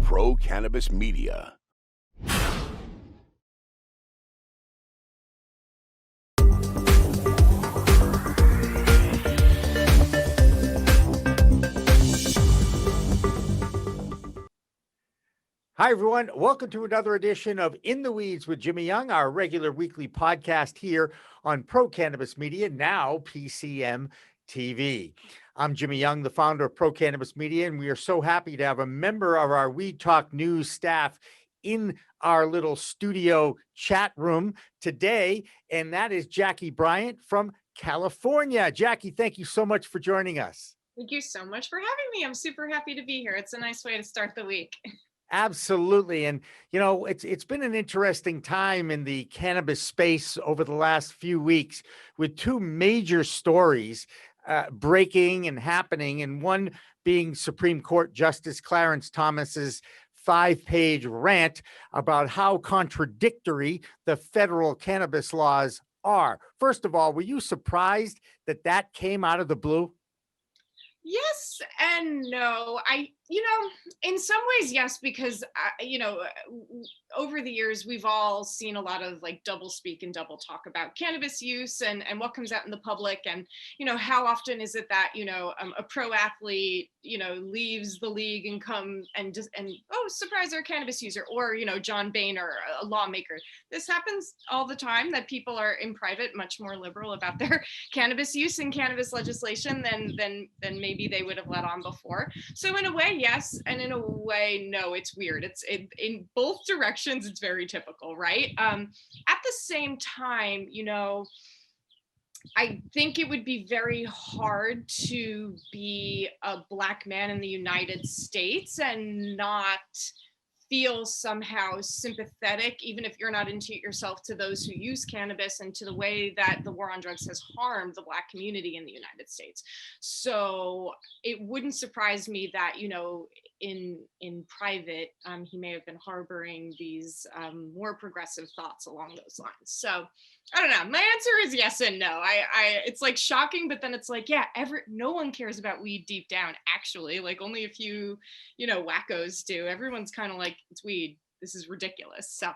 Pro Cannabis Media. Hi, everyone. Welcome to another edition of In the Weeds with Jimmy Young, our regular weekly podcast here on Pro Cannabis Media, now PCM TV. I'm Jimmy Young, the founder of Pro Cannabis Media, and we are so happy to have a member of our Weed Talk News staff in our little studio chat room today, and that is Jackie Bryant from California. Jackie, thank you so much for joining us. Thank you so much for having me. I'm super happy to be here. It's a nice way to start the week. Absolutely. And, you know, it's been an interesting time in the cannabis space over the last few weeks with two major stories breaking and happening, and one being Supreme Court Justice Clarence Thomas's 5-page rant about how contradictory the federal cannabis laws are. First of all, were you surprised that that came out of the blue? Yes and no. In some ways, yes, because, over the years, we've all seen a lot of like double speak and double talk about cannabis use and what comes out in the public. And, how often is it that, a pro athlete, leaves the league and oh, surprise, they're a cannabis user, or, John Boehner, a lawmaker. This happens all the time, that people are in private much more liberal about their cannabis use and cannabis legislation than maybe they would have let on before. So in a way, yes, and in a way, no. It's weird. In both directions, it's very typical, right? At the same time, I think it would be very hard to be a Black man in the United States and not feel somehow sympathetic, even if you're not into it yourself, to those who use cannabis and to the way that the war on drugs has harmed the Black community in the United States. So it wouldn't surprise me that, in private, he may have been harboring these more progressive thoughts along those lines. So I don't know. My answer is yes and no. It's like shocking, but then it's like, yeah, no one cares about weed deep down, actually. Like only a few, wackos do. Everyone's kind of like, it's weed. This is ridiculous. So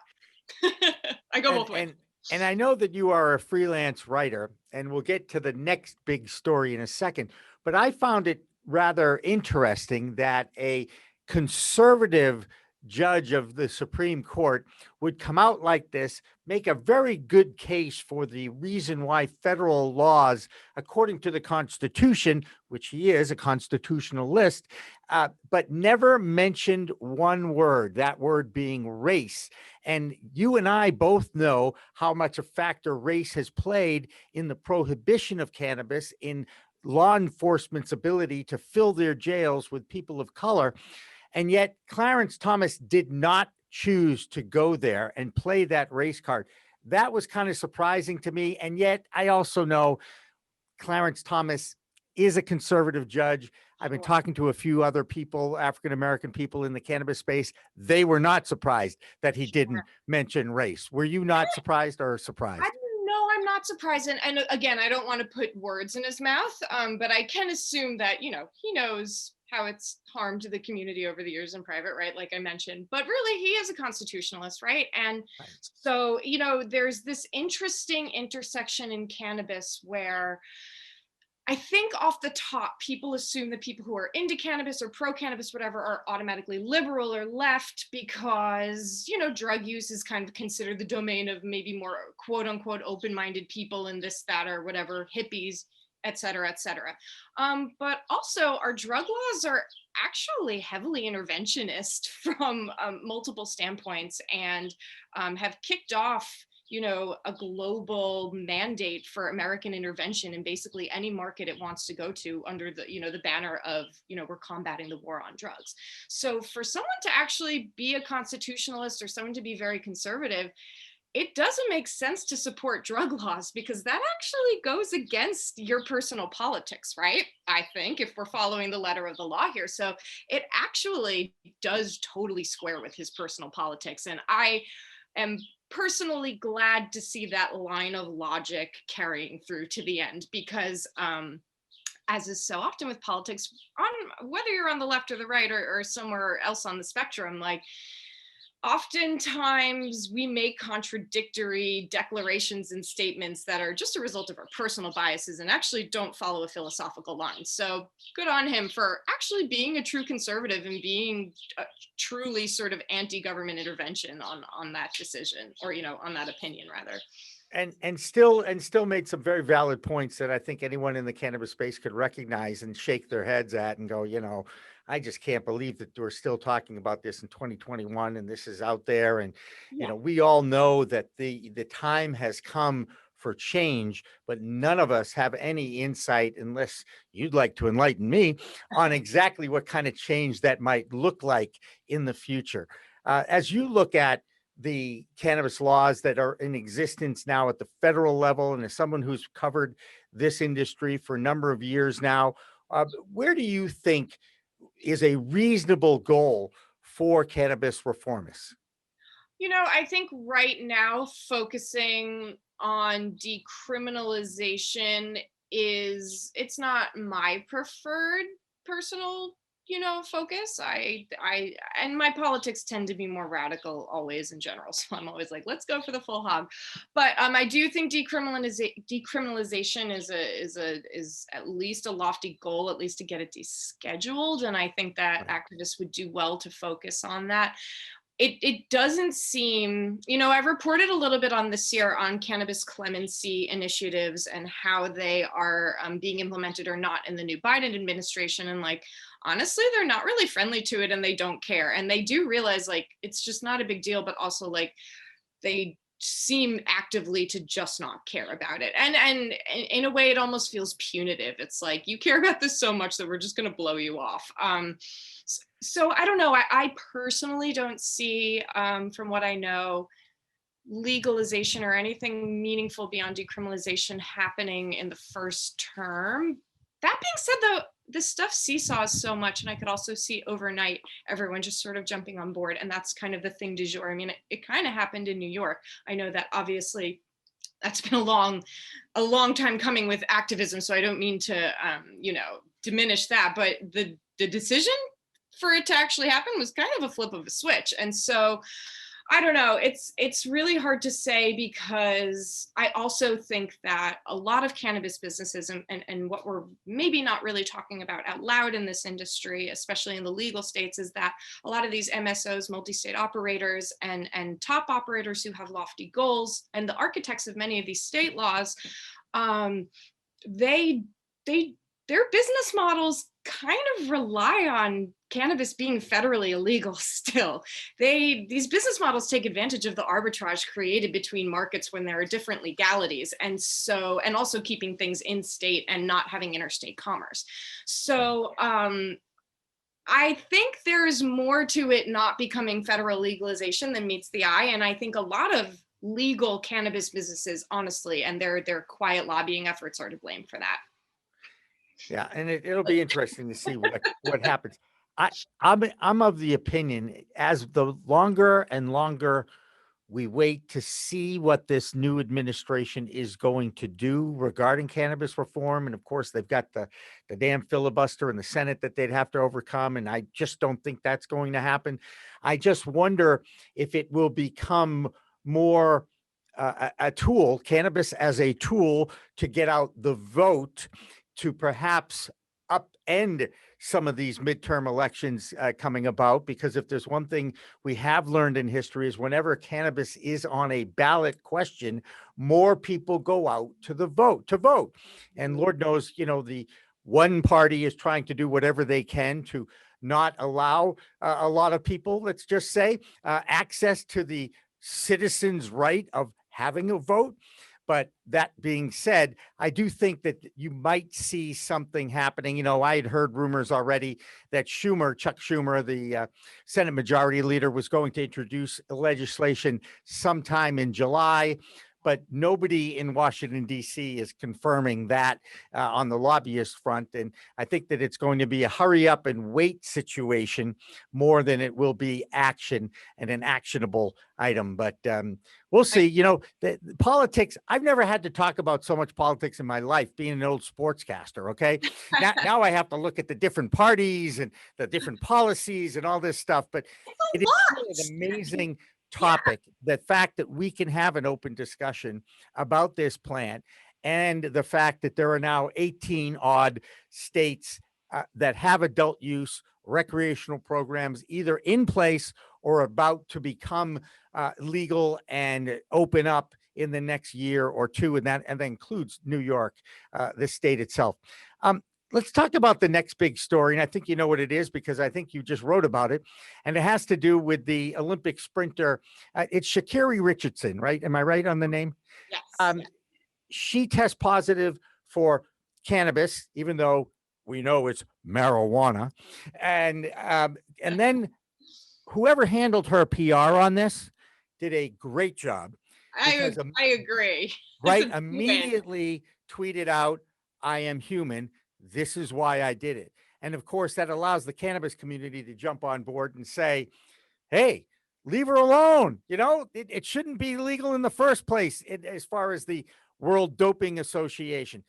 I go both ways. And I know that you are a freelance writer, and we'll get to the next big story in a second, but I found it rather interesting that a conservative judge of the Supreme Court would come out like this, make a very good case for the reason why federal laws, according to the Constitution, which he is a constitutionalist, but never mentioned one word, that word being race. And you and I both know how much a factor race has played in the prohibition of cannabis, in law enforcement's ability to fill their jails with people of color. And yet Clarence Thomas did not choose to go there and play that race card. That was kind of surprising to me. And yet I also know Clarence Thomas is a conservative judge. I've been talking to a few other people, African-American people in the cannabis space. They were not surprised that he didn't mention race. Were you not surprised or surprised? No, I'm not surprised. And again, I don't want to put words in his mouth, but I can assume that, he knows how it's harmed the community over the years in private, right? Like I mentioned, but really he is a constitutionalist, right? And so, there's this interesting intersection in cannabis where I think off the top, people assume that people who are into cannabis or pro-cannabis, whatever, are automatically liberal or left because, drug use is kind of considered the domain of maybe more quote unquote open-minded people and this, that, or whatever, hippies, et cetera, et cetera. But also our drug laws are actually heavily interventionist from multiple standpoints and have kicked off a global mandate for American intervention in basically any market it wants to go to under the, the banner of, we're combating the war on drugs. So for someone to actually be a constitutionalist or someone to be very conservative, it doesn't make sense to support drug laws because that actually goes against your personal politics, right? I think if we're following the letter of the law here. So it actually does totally square with his personal politics. And I am personally glad to see that line of logic carrying through to the end because as is so often with politics, on whether you're on the left or the right or somewhere else on the spectrum, like oftentimes we make contradictory declarations and statements that are just a result of our personal biases and actually don't follow a philosophical line. So good on him for actually being a true conservative and being truly sort of anti-government intervention on that decision, or, you know, on that opinion rather. And still made some very valid points that I think anyone in the cannabis space could recognize and shake their heads at and go, you know, I just can't believe that we're still talking about this in 2021 and this is out there. And, you know, we all know that the time has come for change, but none of us have any insight, unless you'd like to enlighten me, on exactly what kind of change that might look like in the future. As you look at the cannabis laws that are in existence now at the federal level, and as someone who's covered this industry for a number of years now, where do you think is a reasonable goal for cannabis reformists? You know, I think right now focusing on decriminalization it's not my preferred personal, you know, focus. And my politics tend to be more radical always in general. So I'm always like, let's go for the full hog. But I do think decriminalization is at least a lofty goal, at least to get it descheduled. And I think that activists would do well to focus on that. It doesn't seem, you know, I've reported a little bit on this year on cannabis clemency initiatives and how they are being implemented or not in the new Biden administration. And like, honestly, they're not really friendly to it and they don't care. And they do realize like, it's just not a big deal, but also like they seem actively to just not care about it. And in a way, it almost feels punitive. It's like, you care about this so much that we're just going to blow you off. So I don't know. I personally don't see, from what I know, legalization or anything meaningful beyond decriminalization happening in the first term. That being said, though, this stuff seesaws so much, and I could also see overnight everyone just sort of jumping on board, and that's kind of the thing du jour. I mean, it kind of happened in New York. I know that obviously that's been a long time coming with activism, so I don't mean to, you know, diminish that, but the decision for it to actually happen was kind of a flip of a switch. And so I don't know, it's really hard to say, because I also think that a lot of cannabis businesses and what we're maybe not really talking about out loud in this industry, especially in the legal states, is that a lot of these MSOs, multi-state operators and top operators who have lofty goals, and the architects of many of these state laws, their business models kind of rely on cannabis being federally illegal still. These business models take advantage of the arbitrage created between markets when there are different legalities, and also keeping things in state and not having interstate commerce. So I think there is more to it not becoming federal legalization than meets the eye, and I think a lot of legal cannabis businesses, honestly, and their quiet lobbying efforts are to blame for that. Yeah, and it'll be interesting to see what happens. I'm of the opinion, as the longer and longer we wait to see what this new administration is going to do regarding cannabis reform, and of course they've got the damn filibuster in the Senate that they'd have to overcome, and I just don't think that's going to happen. I just wonder if it will become more a tool, cannabis as a tool to get out the vote, to perhaps upend some of these midterm elections coming about. Because if there's one thing we have learned in history, is whenever cannabis is on a ballot question, more people go out to vote. And Lord knows, you know, the one party is trying to do whatever they can to not allow a lot of people, let's just say, access to the citizens' right of having a vote. But that being said, I do think that you might see something happening. You know, I had heard rumors already that Chuck Schumer, the Senate Majority Leader, was going to introduce legislation sometime in July. but nobody in Washington, D.C. is confirming that on the lobbyist front. And I think that it's going to be a hurry up and wait situation more than it will be action and an actionable item. But we'll see. You know, the politics, I've never had to talk about so much politics in my life, being an old sportscaster. Okay. Now I have to look at the different parties and the different policies and all this stuff. But it is an amazing topic. The fact that we can have an open discussion about this plant, and the fact that there are now 18 odd states that have adult use recreational programs either in place or about to become legal and open up in the next year or two, and that includes New York, the state itself. Let's talk about the next big story. And I think you know what it is because I think you just wrote about it. And it has to do with the Olympic sprinter. It's Shaqiri Richardson, right? Am I right on the name? Yes. She tests positive for cannabis, even though we know it's marijuana. And then whoever handled her PR on this did a great job. I agree. Right? Immediately tweeted out, I am human. This is why I did it. And of course, that allows the cannabis community to jump on board and say, hey, leave her alone. You know, it shouldn't be legal in the first place as far as the World Doping Association.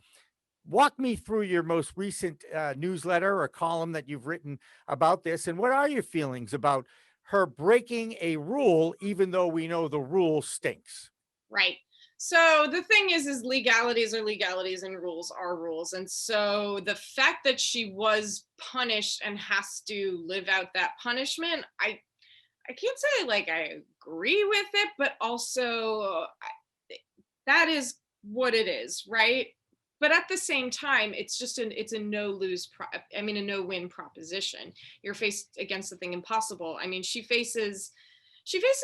Walk me through your most recent newsletter or column that you've written about this. And what are your feelings about her breaking a rule, even though we know the rule stinks? Right. So the thing is legalities are legalities and rules are rules. And so the fact that she was punished and has to live out that punishment, I can't say like I agree with it, but also that is what it is, right? But at the same time, it's a no-lose, a no-win proposition. You're faced against the thing impossible. I mean, she faces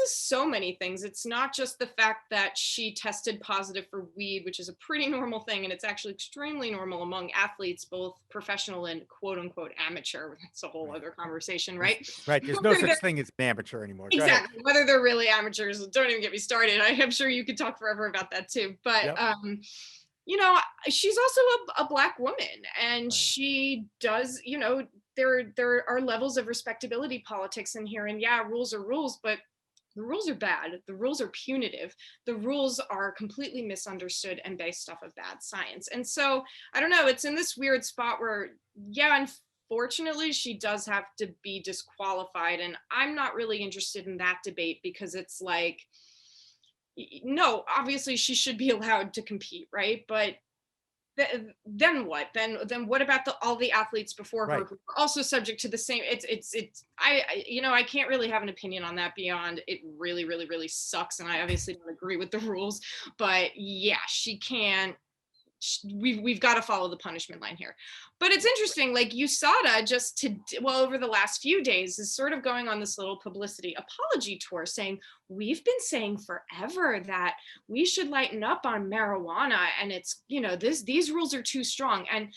so many things. It's not just the fact that she tested positive for weed, which is a pretty normal thing. And it's actually extremely normal among athletes, both professional and quote unquote amateur. That's a whole other conversation, right? Right. There's no such thing as an amateur anymore. Exactly. Whether they're really amateurs, don't even get me started. I'm sure you could talk forever about that too. But, you know, she's also a Black woman, and she does, you know, there are levels of respectability politics in here, and yeah, rules are rules, but the rules are bad. The rules are punitive. The rules are completely misunderstood and based off of bad science. And so I don't know, it's in this weird spot where, yeah, unfortunately, she does have to be disqualified. And I'm not really interested in that debate because it's like, no, obviously she should be allowed to compete, right? But then what? Then what about all the athletes before her who are also subject to the same? I can't really have an opinion on that beyond it really, really, really sucks. And I obviously don't agree with the rules, but yeah, she can't. We've got to follow the punishment line here. But it's interesting, like USADA over the last few days is sort of going on this little publicity apology tour saying, we've been saying forever that we should lighten up on marijuana, and it's, you know, these rules are too strong. And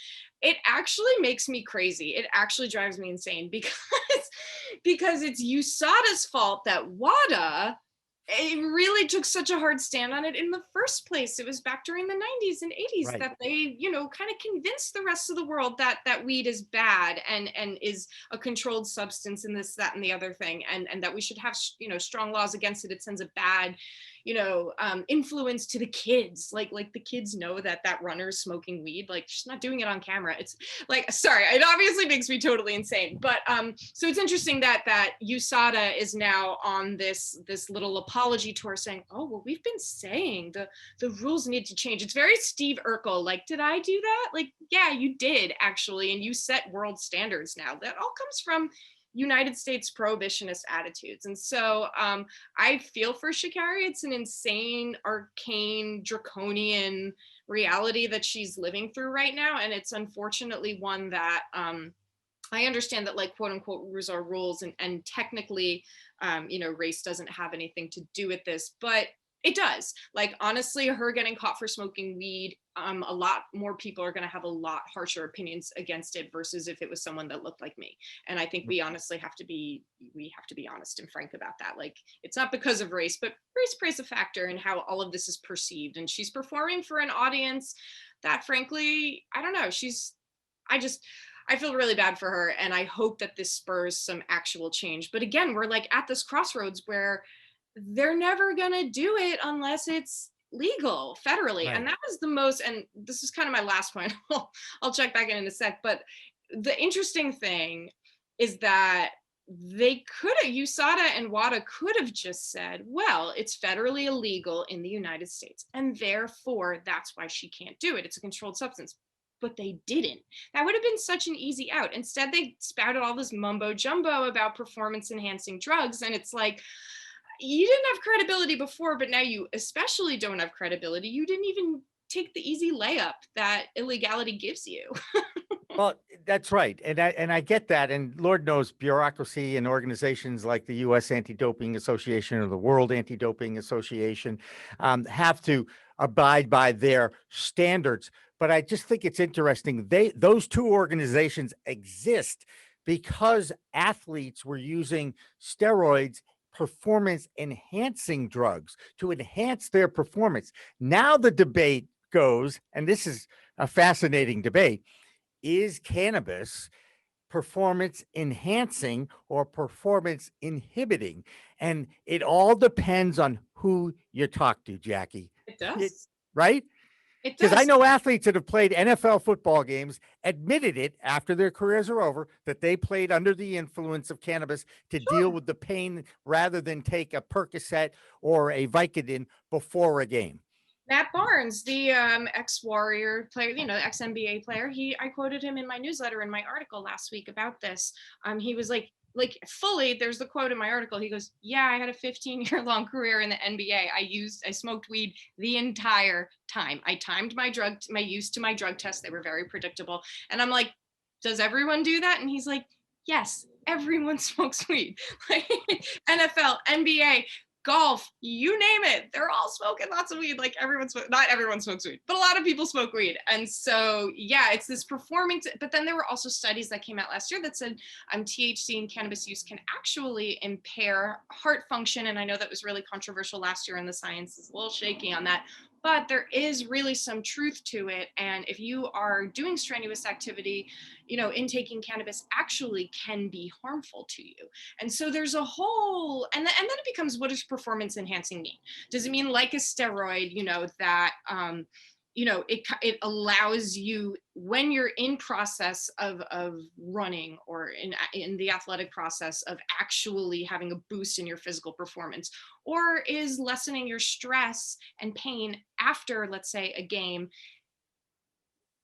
it actually makes me crazy. It actually drives me insane because it's USADA's fault that WADA, it really took such a hard stand on it in the first place. It was back during the 90s and 80s that they, you know, kind of convinced the rest of the world that weed is bad and is a controlled substance and this, that, and the other thing. And that we should have, you know, strong laws against it. It sends a bad, you know, influence to the kids. Like the kids know that runner's smoking weed, like she's not doing it on camera. It's like, sorry, it obviously makes me totally insane. But so it's interesting that USADA is now on this little apology tour saying, oh, well, we've been saying the rules need to change. It's very Steve Urkel, like, did I do that? Like, yeah, you did actually. And you set world standards now. That all comes from United States prohibitionist attitudes. And so I feel for Sha'carri. It's an insane, arcane, draconian reality that she's living through right now. And it's unfortunately one that I understand that, like, quote unquote, rules are rules, and technically, you know, race doesn't have anything to do with this. But It does. Like, honestly, her getting caught for smoking weed, a lot more people are going to have a lot harsher opinions against it versus if it was someone that looked like me. And I think we honestly have to be honest and frank about that. Like, it's not because of race, but race plays a factor in how all of this is perceived. And she's performing for an audience that, frankly, I don't know. I feel really bad for her, and I hope that this spurs some actual change. But again, we're like at this crossroads where they're never going to do it unless it's legal federally. Right. And that was the most, and this is kind of my last point. I'll check back in a sec. But the interesting thing is that they could have, USADA and WADA could have just said, well, it's federally illegal in the United States, and therefore that's why she can't do it. It's a controlled substance. But they didn't. That would have been such an easy out. Instead, they spouted all this mumbo jumbo about performance enhancing drugs. And it's like, you didn't have credibility before, but now you especially don't have credibility. You didn't even take the easy layup that illegality gives you. Well, that's right. And I get that. And Lord knows bureaucracy and organizations like the U.S. Anti-Doping Association or the World Anti-Doping Association have to abide by their standards. But I just think it's interesting. Those two organizations exist because athletes were using steroids, performance enhancing drugs, to enhance their performance. Now the debate goes, and this is a fascinating debate, is cannabis performance enhancing or performance inhibiting? And it all depends on who you talk to, Jackie. It does. Right? It Because I does. know athletes that have played NFL football games admitted it after their careers are over, that they played under the influence of cannabis to deal with the pain rather than take a Percocet or a Vicodin before a game. Matt Barnes, the ex-Warrior player, ex-NBA player, I quoted him in my newsletter in my article last week about this. He was like fully, there's the quote in my article. He goes, yeah, I had a 15-year-long career in the NBA. I smoked weed the entire time. I timed my use to my drug tests. They were very predictable. And I'm like, does everyone do that? And he's like, yes, everyone smokes weed. Like NFL, NBA, golf, you name it, they're all smoking lots of weed. Like not everyone smokes weed, but a lot of people smoke weed. And so, yeah, it's this performance. But then there were also studies that came out last year that said THC and cannabis use can actually impair heart function. And I know that was really controversial last year, and the science is a little shaky on that. But there is really some truth to it. And if you are doing strenuous activity, intaking cannabis actually can be harmful to you. And so there's a whole, and then it becomes, what does performance enhancing mean? Does it mean like a steroid, that, it allows you, when you're in process of running or in the athletic process, of actually having a boost in your physical performance? Or is lessening your stress and pain after, let's say, a game,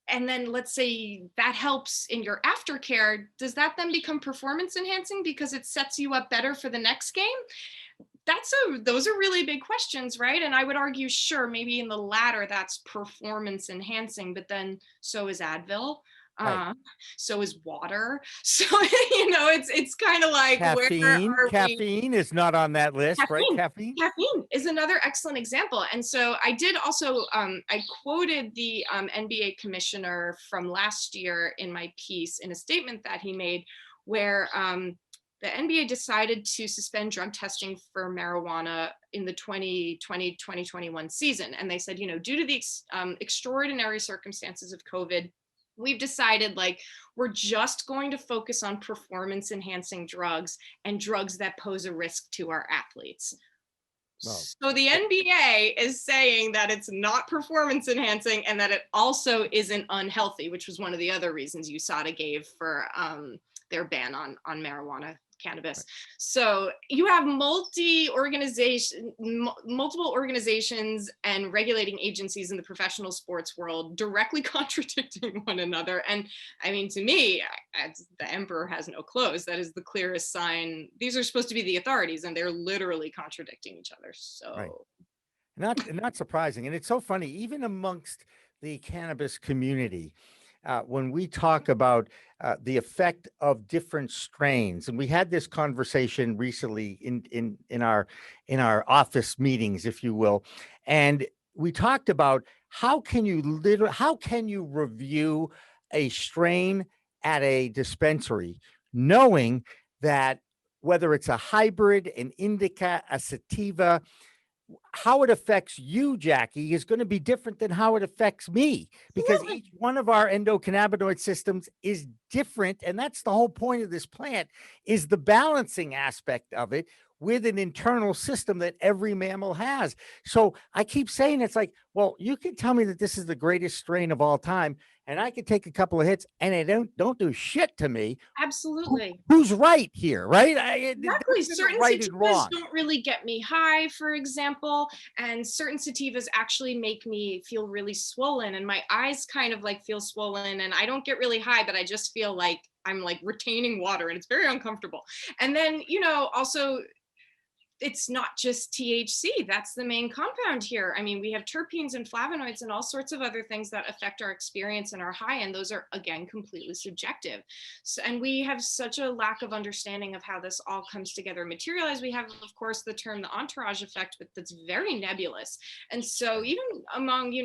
and then let's say that helps in your aftercare, does that then become performance enhancing because it sets you up better for the next game? Those are really big questions, right? And I would argue, sure, maybe in the latter, that's performance enhancing, but then so is Advil. Right. So is water. So, it's kind of like, Caffeine is not on that list, right? Caffeine is another excellent example. And so I did also, I quoted the NBA commissioner from last year in my piece in a statement that he made, where the NBA decided to suspend drug testing for marijuana in the 2020-2021 season. And they said, due to the extraordinary circumstances of COVID, we've decided, we're just going to focus on performance enhancing drugs and drugs that pose a risk to our athletes. Wow. So the NBA is saying that it's not performance enhancing and that it also isn't unhealthy, which was one of the other reasons USADA gave for their ban on marijuana cannabis. Right. So you have multiple organizations and regulating agencies in the professional sports world directly contradicting one another. And I mean, to me, the emperor has no clothes. That is the clearest sign. These are supposed to be the authorities, and they're literally contradicting each other. So right. Not surprising. And it's so funny, even amongst the cannabis community, when we talk about the effect of different strains, and we had this conversation recently in our office meetings, if you will, and we talked about how can you review a strain at a dispensary, knowing that whether it's a hybrid, an indica, a sativa, how it affects you, Jackie, is going to be different than how it affects me, because each one of our endocannabinoid systems is different. And that's the whole point of this plant, is the balancing aspect of it with an internal system that every mammal has. So I keep saying, it's like, well, you can tell me that this is the greatest strain of all time, and I could take a couple of hits and it don't do shit to me. Absolutely. Who's right here, right? Exactly. Certain right and sativas wrong. don't really get me high, for example, and certain sativas actually make me feel really swollen, and my eyes kind of like feel swollen, and I don't get really high, but I just feel like I'm like retaining water, and it's very uncomfortable. And then, also, it's not just THC. That's the main compound here. I mean, we have terpenes and flavonoids and all sorts of other things that affect our experience and our high, and those are, again, completely subjective. So, and we have such a lack of understanding of how this all comes together and materialize. We have, of course, the term the entourage effect, but that's very nebulous. And so even among,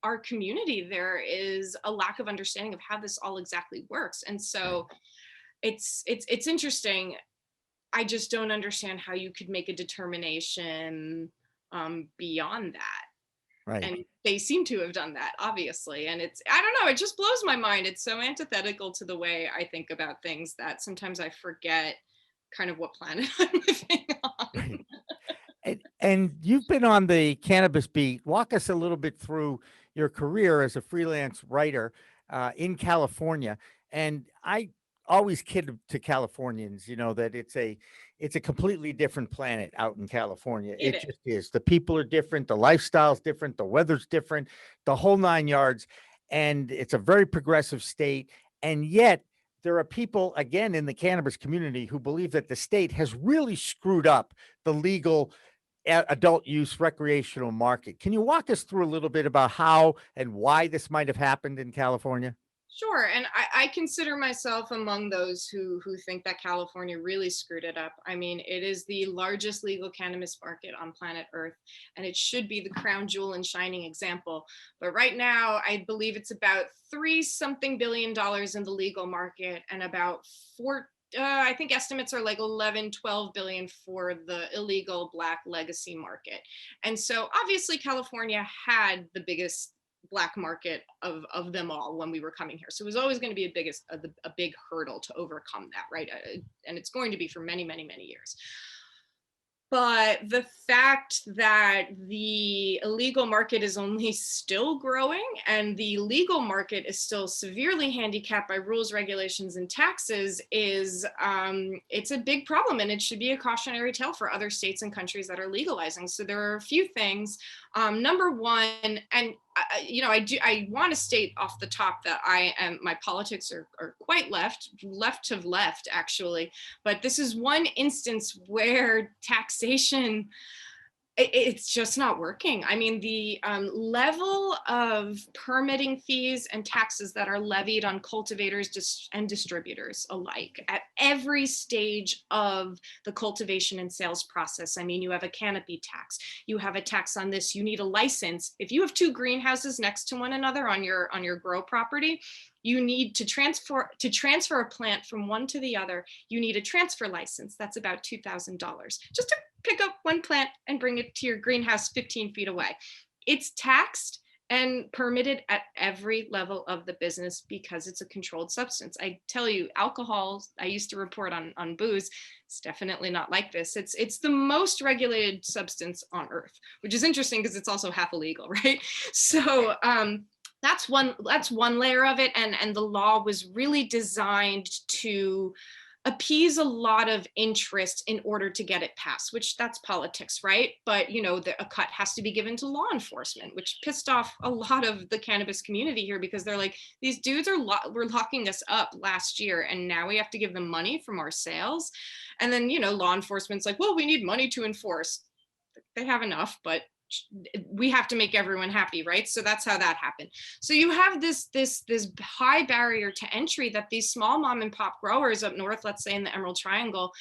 our community, there is a lack of understanding of how this all exactly works. And so it's interesting. I just don't understand how you could make a determination beyond that. Right. And they seem to have done that, obviously. And I don't know, it just blows my mind. It's so antithetical to the way I think about things that sometimes I forget kind of what planet I'm living on. Right. And you've been on the Cannabis Beat. Walk us a little bit through your career as a freelance writer in California. And I always kid to Californians, that it's a completely different planet out in California. It just is. The people are different, the lifestyle's different, the weather's different, the whole 9 yards. And it's a very progressive state. And yet there are people, again, in the cannabis community who believe that the state has really screwed up the legal adult use recreational market. Can you walk us through a little bit about how and why this might have happened in California? Sure. And I consider myself among those who think that California really screwed it up. I mean, it is the largest legal cannabis market on planet Earth, and it should be the crown jewel and shining example. But right now, I believe it's about $3-something billion in the legal market, and about I think estimates are like 11-12 billion for the illegal Black legacy market. And so obviously California had the biggest Black market of them all when we were coming here. So it was always going to be a big hurdle to overcome that, right? And it's going to be for many, many, many years. But the fact that the illegal market is only still growing and the legal market is still severely handicapped by rules, regulations, and taxes is it's a big problem, and it should be a cautionary tale for other states and countries that are legalizing. So there are a few things. Number one, and I want to state off the top that my politics are quite left of left, actually, but this is one instance where taxation, it's just not working. I mean, the level of permitting fees and taxes that are levied on cultivators and distributors alike at every stage of the cultivation and sales process. I mean, you have a canopy tax, you have a tax on this, you need a license. If you have two greenhouses next to one another on your grow property, you need to transfer a plant from one to the other. You need a transfer license. That's about $2,000 just to pick up one plant and bring it to your greenhouse 15 feet away. It's taxed and permitted at every level of the business because it's a controlled substance. I tell you, alcohol, I used to report on booze, it's definitely not like this. It's the most regulated substance on earth, which is interesting because it's also half illegal, right? So that's one layer of it, and the law was really designed to appease a lot of interest in order to get it passed, which that's politics, right? But a cut has to be given to law enforcement, which pissed off a lot of the cannabis community here because they're like, these dudes were locking us up last year, and now we have to give them money from our sales. And then law enforcement's like, well, we need money to enforce. They have enough, but we have to make everyone happy, right? So that's how that happened. So you have this high barrier to entry that these small mom and pop growers up north, let's say in the Emerald Triangle,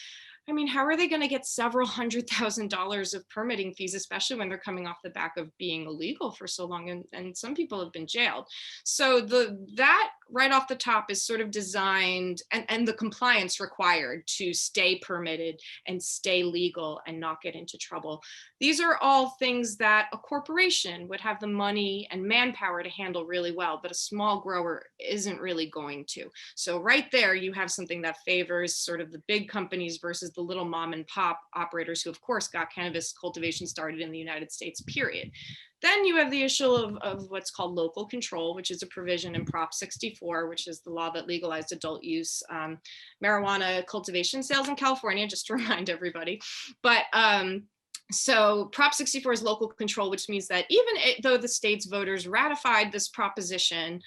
I mean, how are they going to get several $100,000 of permitting fees, especially when they're coming off the back of being illegal for so long? And some people have been jailed. So that right off the top is sort of designed, and the compliance required to stay permitted and stay legal and not get into trouble. These are all things that a corporation would have the money and manpower to handle really well, but a small grower isn't really going to. So right there, you have something that favors sort of the big companies versus the little mom and pop operators who, of course, got cannabis cultivation started in the United States, period. Then you have the issue of what's called local control, which is a provision in Prop 64, which is the law that legalized adult use marijuana cultivation sales in California, just to remind everybody. But so Prop 64 is local control, which means that even though the state's voters ratified this proposition,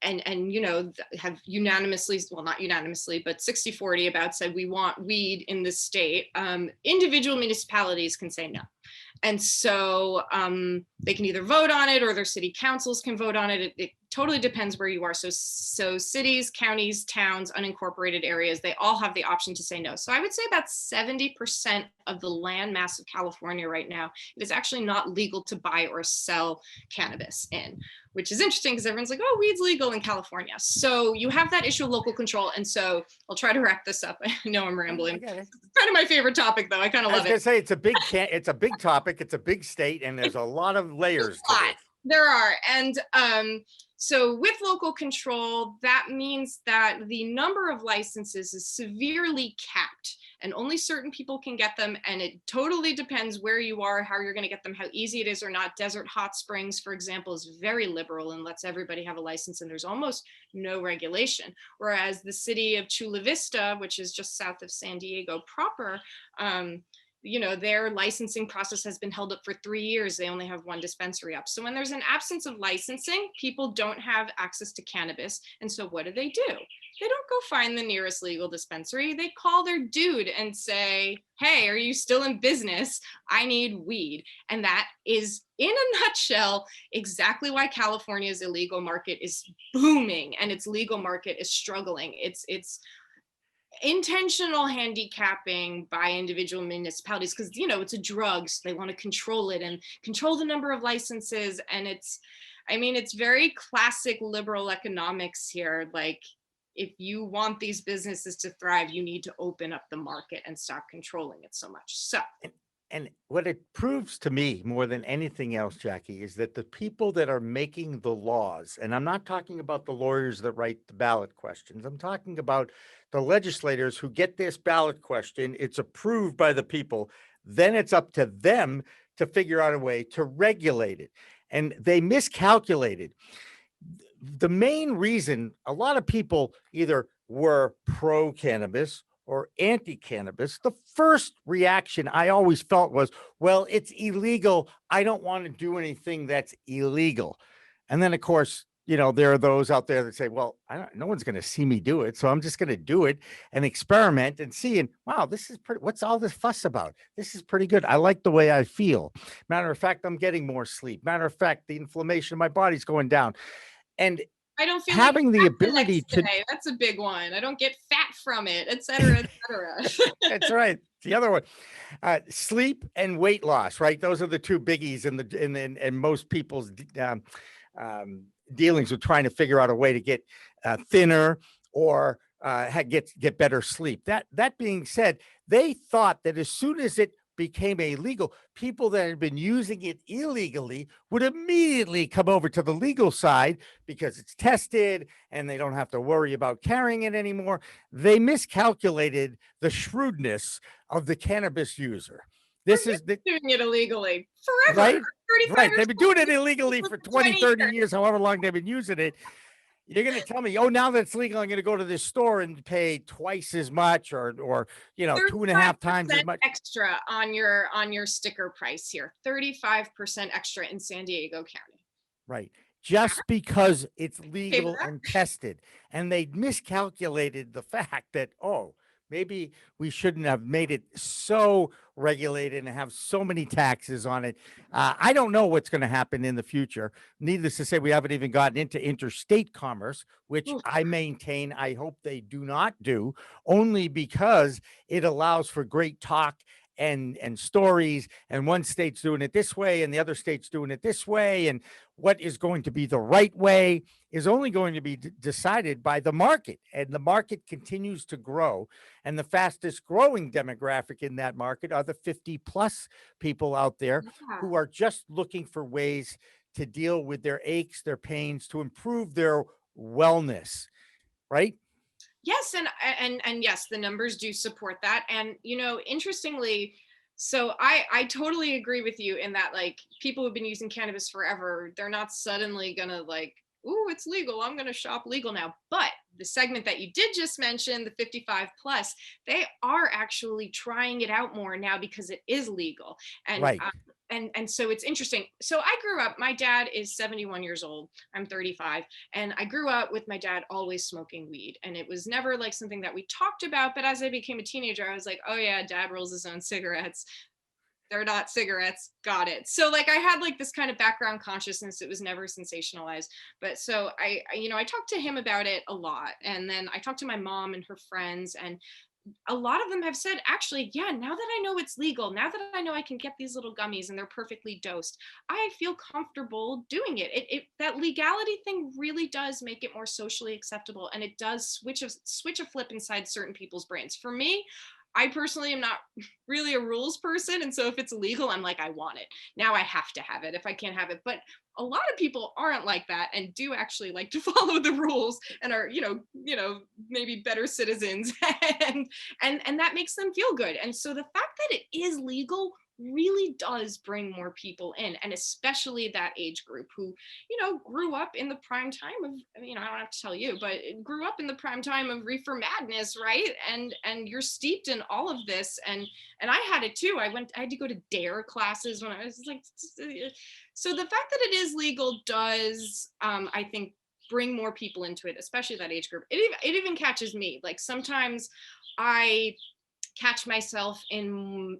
and you know, have unanimously, well, not unanimously, but 60-40 about said we want weed in the state, individual municipalities can say no. And so they can either vote on it or their city councils can vote on it. It totally depends where you are. So cities, counties, towns, unincorporated areas, they all have the option to say no. So I would say about 70% of the land mass of California right now, it is actually not legal to buy or sell cannabis in, which is interesting because everyone's like, oh, weed's legal in California. So you have that issue of local control. And so I'll try to wrap this up. I know I'm rambling. It's kind of my favorite topic, though. I kind of love it. I was gonna say it's a big topic. It's a big state, and there's a lot of layers to it. There are. And so with local control, that means that the number of licenses is severely capped and only certain people can get them. And it totally depends where you are, how you're going to get them, how easy it is or not. Desert Hot Springs, for example, is very liberal and lets everybody have a license, and there's almost no regulation. Whereas the city of Chula Vista, which is just south of San Diego proper, you know, their licensing process has been held up for 3 years. They only have one dispensary up. So when there's an absence of licensing, people don't have access to cannabis. And so what do? They don't go find the nearest legal dispensary. They call their dude and say, hey, are you still in business? I need weed. And that is, in a nutshell, exactly why California's illegal market is booming and its legal market is struggling. It's intentional handicapping by individual municipalities because, you know, it's a drug, so they want to control it and control the number of licenses. And it's very classic liberal economics here. Like, if you want these businesses to thrive, you need to open up the market and stop controlling it so much. So, and what it proves to me more than anything else, Jackie, is that the people that are making the laws, and I'm not talking about the lawyers that write the ballot questions, I'm talking about the legislators who get this ballot question, it's approved by the people, then it's up to them to figure out a way to regulate it. And they miscalculated. The main reason a lot of people either were pro-cannabis or anti-cannabis, the first reaction I always felt was, well, it's illegal. I don't want to do anything that's illegal. And then, of course, you know, there are those out there that say, well, no one's going to see me do it, so I'm just going to do it and experiment and see. And wow, this is pretty, what's all this fuss about? This is pretty good. I like the way I feel. Matter of fact, I'm getting more sleep. Matter of fact, the inflammation in my body's going down. And I don't feel having like the ability to, that's a big one. I don't get fat from it, et cetera, et cetera. That's right. The other one, sleep and weight loss, right? Those are the two biggies in most people's dealings with trying to figure out a way to get thinner or get better sleep. That being said, they thought that as soon as it became illegal, people that had been using it illegally would immediately come over to the legal side because it's tested and they don't have to worry about carrying it anymore. They miscalculated the shrewdness of the cannabis user. This is doing it illegally forever. Right? Right. They've been doing it illegally for 20, 30 years, however long they've been using it. You're going to tell me, oh, now that it's legal, I'm going to go to this store and pay twice as much or you know, 2.5 times as much extra on your sticker price here. 35% extra in San Diego County. Right. Just because it's legal and tested. And they miscalculated the fact that, oh, Maybe we shouldn't have made it so regulated and have so many taxes on it. I don't know what's going to happen in the future. Needless to say, we haven't even gotten into interstate commerce, which Oof. I maintain I hope they do not do, only because it allows for great talk and stories, and one state's doing it this way and the other state's doing it this way, and what is going to be the right way is only going to be decided by the market, and the market continues to grow. And the fastest growing demographic in that market are the 50 plus people out there Yeah. who are just looking for ways to deal with their aches, their pains, to improve their wellness, right? Yes, and yes, the numbers do support that. And interestingly, so I totally agree with you in that, like, people who've been using cannabis forever, they're not suddenly gonna like, ooh, it's legal, I'm gonna shop legal now. But the segment that you did just mention, the 55 plus, they are actually trying it out more now because it is legal. And Right. and so it's interesting. So I grew up, my dad is 71 years old, I'm 35, and I grew up with my dad always smoking weed, and it was never like something that we talked about. But as I became a teenager, I was like, oh yeah, dad rolls his own cigarettes, they're not cigarettes, got it. So like I had like this kind of background consciousness, it was never sensationalized. But so I talked to him about it a lot, and then I talked to my mom and her friends, and a lot of them have said, actually, yeah, now that I know it's legal, now that I know I can get these little gummies and they're perfectly dosed, I feel comfortable doing it. That legality thing really does make it more socially acceptable, and it does switch a flip inside certain people's brains. For me, I personally am not really a rules person, and so if it's illegal, I'm like, I want it. Now I have to have it if I can't have it. But a lot of people aren't like that and do actually like to follow the rules and are, maybe better citizens, and that makes them feel good. And so the fact that it is legal really does bring more people in, and especially that age group who grew up in the prime time of, I don't have to tell you, but it grew up in the prime time of reefer madness, right? And you're steeped in all of this, and I had it too. I had to go to dare classes when I was like, so the fact that it is legal does, I think, bring more people into it, especially that age group. It even catches me, like sometimes I catch myself in,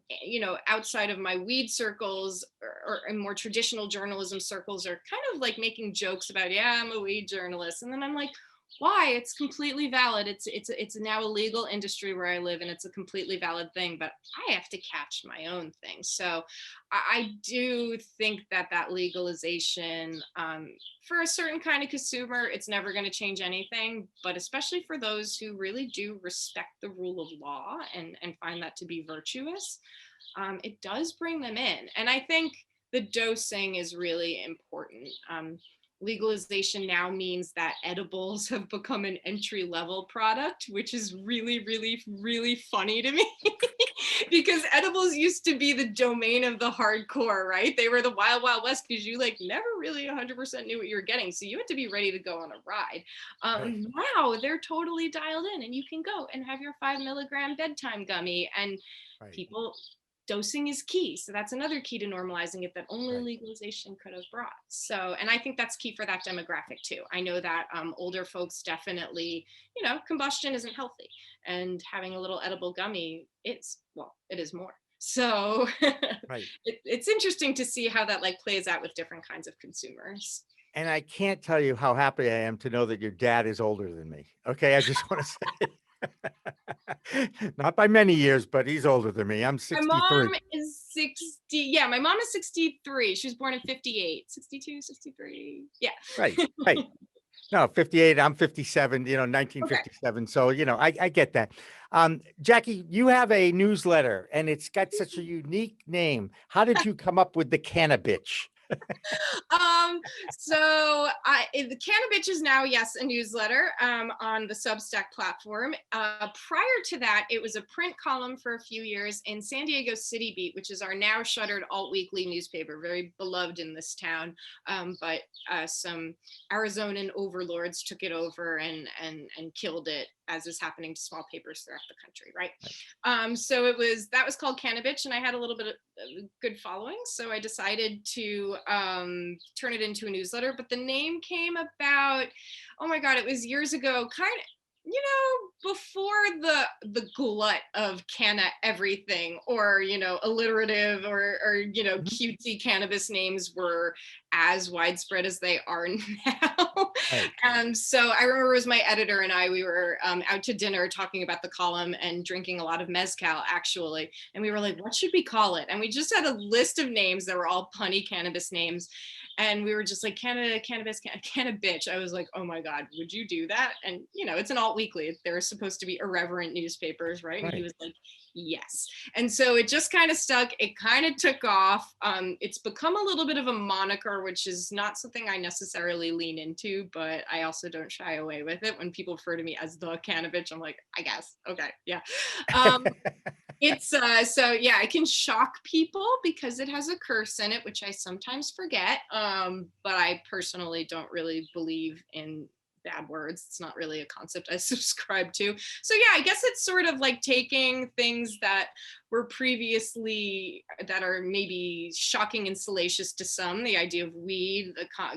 outside of my weed circles, or in more traditional journalism circles, or kind of like making jokes about, yeah, I'm a weed journalist, and then I'm like, why? It's completely valid. It's now a legal industry where I live, and it's a completely valid thing, but I have to catch my own thing. So I do think that legalization, for a certain kind of consumer, it's never going to change anything, but especially for those who really do respect the rule of law and find that to be virtuous, it does bring them in. And I think the dosing is really important. Legalization now means that edibles have become an entry level product, which is really, really, really funny to me. Because edibles used to be the domain of the hardcore, right? They were the wild, wild west, because you like never really 100% knew what you were getting. So you had to be ready to go on a ride. Right. Now they're totally dialed in, and you can go and have your 5 milligram bedtime gummy, and Right. people, dosing is key. So that's another key to normalizing it that only Right. legalization could have brought. So, and I think that's key for that demographic too. I know that older folks definitely, combustion isn't healthy, and having a little edible gummy, it is more. So Right. it's interesting to see how that like plays out with different kinds of consumers. And I can't tell you how happy I am to know that your dad is older than me. Okay. I just want to say, not by many years, but he's older than me. I'm My 63. mom is 60. Yeah, my mom is 63. She was born in 58, 62, 63. Yeah. Right. Right. No, 58. I'm 57, Okay. 1957. So, I get that. Jackie, you have a newsletter and it's got such a unique name. How did you come up with the Cannabitch? So the Cannabitch is now, yes, a newsletter on the Substack platform. Prior to that, it was a print column for a few years in San Diego CityBeat, which is our now shuttered alt-weekly newspaper, very beloved in this town. But some Arizonan overlords took it over and killed it, as is happening to small papers throughout the country, right? So that was called Cannabitch, and I had a little bit of good following, so I decided to turn it into a newsletter. But the name came about, oh my god, it was years ago, kind of before the glut of canna everything, or alliterative or cutesy cannabis names were as widespread as they are now. Right. So I remember it was my editor and we were out to dinner talking about the column and drinking a lot of mezcal, actually. And we were like, what should we call it? And we just had a list of names that were all punny cannabis names. And we were just like, Cannabitch. I was like, oh my God, would you do that? And, it's an alt weekly. They're supposed to be irreverent newspapers, right? And he was like, yes. And so it just kind of stuck. It kind of took off. It's become a little bit of a moniker, which is not something I necessarily lean into, but I also don't shy away with it. When people refer to me as the Cannabitch, I'm like, I guess. Okay. Yeah. It's so yeah, I can shock people because it has a curse in it, which I sometimes forget. But I personally don't really believe in bad words. It's not really a concept I subscribe to. So yeah, I guess it's sort of like taking things that were previously, that are maybe shocking and salacious to some, the idea of weed,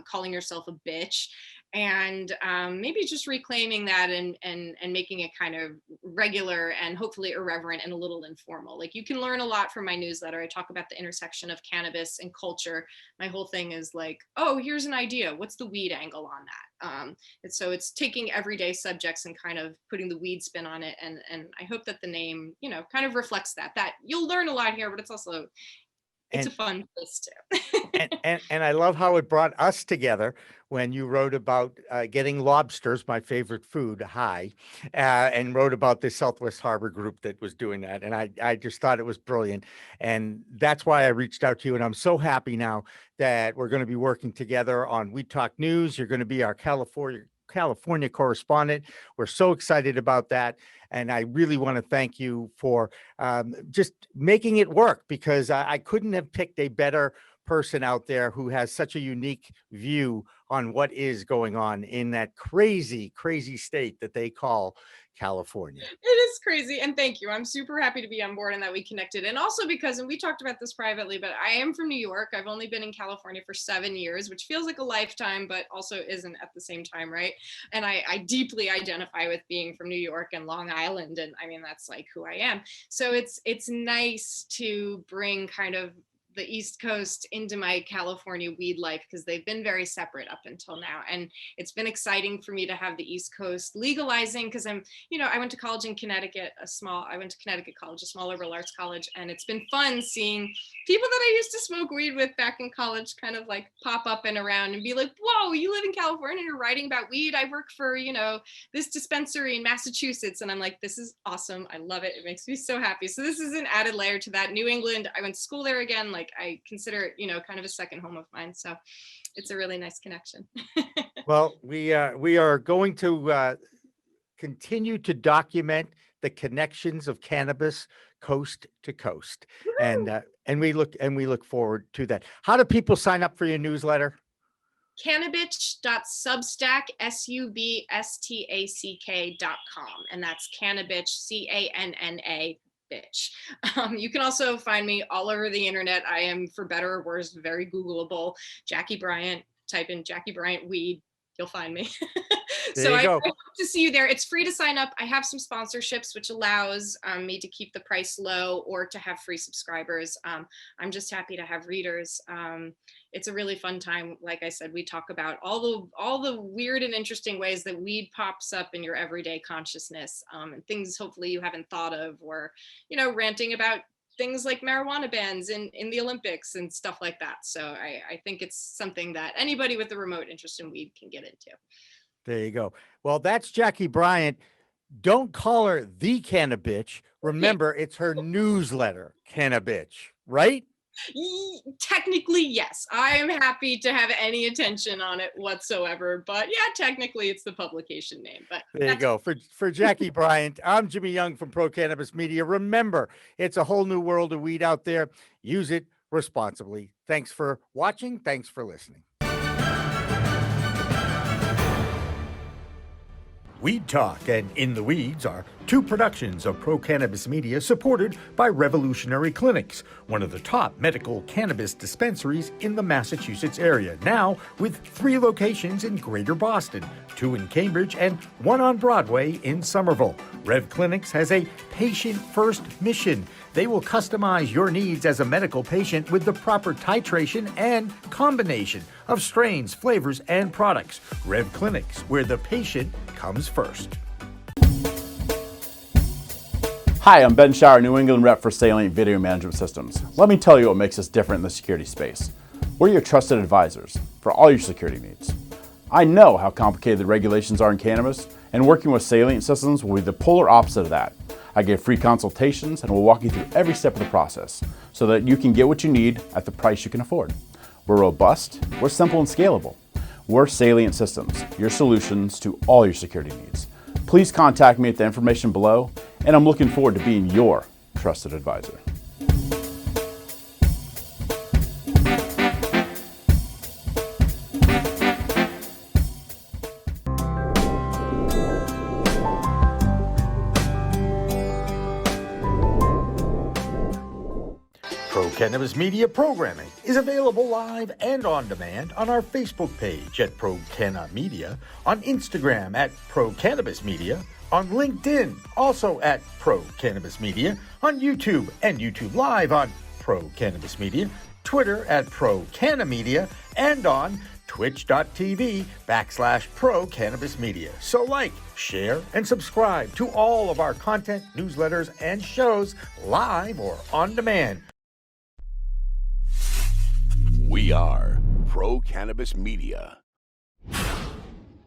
calling yourself a bitch, and maybe just reclaiming that and making it kind of regular and hopefully irreverent and a little informal. Like, you can learn a lot from my newsletter. I talk about the intersection of cannabis and culture. My whole thing is like, oh, here's an idea. What's the weed angle on that? And so it's taking everyday subjects and kind of putting the weed spin on it. And I hope that the name, kind of reflects that you'll learn a lot here, but it's also, it's a fun place too. and I love how it brought us together when you wrote about getting lobsters, my favorite food, high, and wrote about the Southwest Harbor group that was doing that. And I just thought it was brilliant. And that's why I reached out to you. And I'm so happy now that we're going to be working together on We Talk News. You're going to be our California correspondent. We're so excited about that. And I really want to thank you for just making it work, because I couldn't have picked a better person out there who has such a unique view on what is going on in that crazy, crazy state that they call California. It is crazy. And thank you. I'm super happy to be on board and that we connected. And also because, and we talked about this privately, but I am from New York. I've only been in California for 7 years, which feels like a lifetime, but also isn't at the same time, right? And I deeply identify with being from New York and Long Island. And I mean, that's like who I am. So it's nice to bring kind of the East Coast into my California weed life, because they've been very separate up until now. And it's been exciting for me to have the East Coast legalizing, because I went to college in Connecticut, I went to Connecticut College, a small liberal arts college. And it's been fun seeing people that I used to smoke weed with back in college kind of like pop up and around and be like, whoa, you live in California and you're writing about weed? I work for, this dispensary in Massachusetts. And I'm like, this is awesome. I love it. It makes me so happy. So this is an added layer to that. New England, I went to school there again. Like, I consider it, kind of a second home of mine. So it's a really nice connection. Well, we are going to continue to document the connections of cannabis coast to coast. And we look forward to that. How do people sign up for your newsletter? Cannabitch.substack, substack.com. And that's Cannabitch, Canna bitch. You can also find me all over the internet. I am, for better or worse, very Googleable. Jackie Bryant, type in Jackie Bryant weed, you'll find me. So I hope to see you there. It's free to sign up. I have some sponsorships, which allows me to keep the price low or to have free subscribers. I'm just happy to have readers. It's a really fun time. Like I said, we talk about all the weird and interesting ways that weed pops up in your everyday consciousness, and things hopefully you haven't thought of, or ranting about things like marijuana bans in the Olympics and stuff like that. So I think it's something that anybody with a remote interest in weed can get into. There you go. Well, that's Jackie Bryant. Don't call her the Cannabitch. Remember, it's her newsletter, Cannabitch, right? Technically, yes. I am happy to have any attention on it whatsoever. But yeah, technically, it's the publication name. But there you go. For Jackie Bryant, I'm Jimmy Young from Pro Cannabis Media. Remember, it's a whole new world of weed out there. Use it responsibly. Thanks for watching. Thanks for listening. Weed Talk and In the Weeds are two productions of Pro Cannabis Media supported by Revolutionary Clinics, one of the top medical cannabis dispensaries in the Massachusetts area, now with 3 locations in Greater Boston, 2 in Cambridge and 1 on Broadway in Somerville. Rev Clinics has a patient-first mission. They will customize your needs as a medical patient with the proper titration and combination of strains, flavors, and products. Rev Clinics, where the patient comes first. Hi, I'm Ben Shire, New England rep for Salient Video Management Systems. Let me tell you what makes us different in the security space. We're your trusted advisors for all your security needs. I know how complicated the regulations are in cannabis, and working with Salient Systems will be the polar opposite of that. I give free consultations and will walk you through every step of the process so that you can get what you need at the price you can afford. We're robust, we're simple and scalable. We're Salient Systems, your solutions to all your security needs. Please contact me at the information below, and I'm looking forward to being your trusted advisor. Pro Cannabis Media programming is available live and on demand on our Facebook page at Pro Canna Media, on Instagram at Pro Cannabis Media, on LinkedIn also at Pro Cannabis Media, on YouTube and YouTube Live on Pro Cannabis Media, Twitter at Pro Canna Media, and on twitch.tv/Pro Cannabis Media. So like, share, and subscribe to all of our content, newsletters, and shows live or on demand. We are Pro Cannabis Media.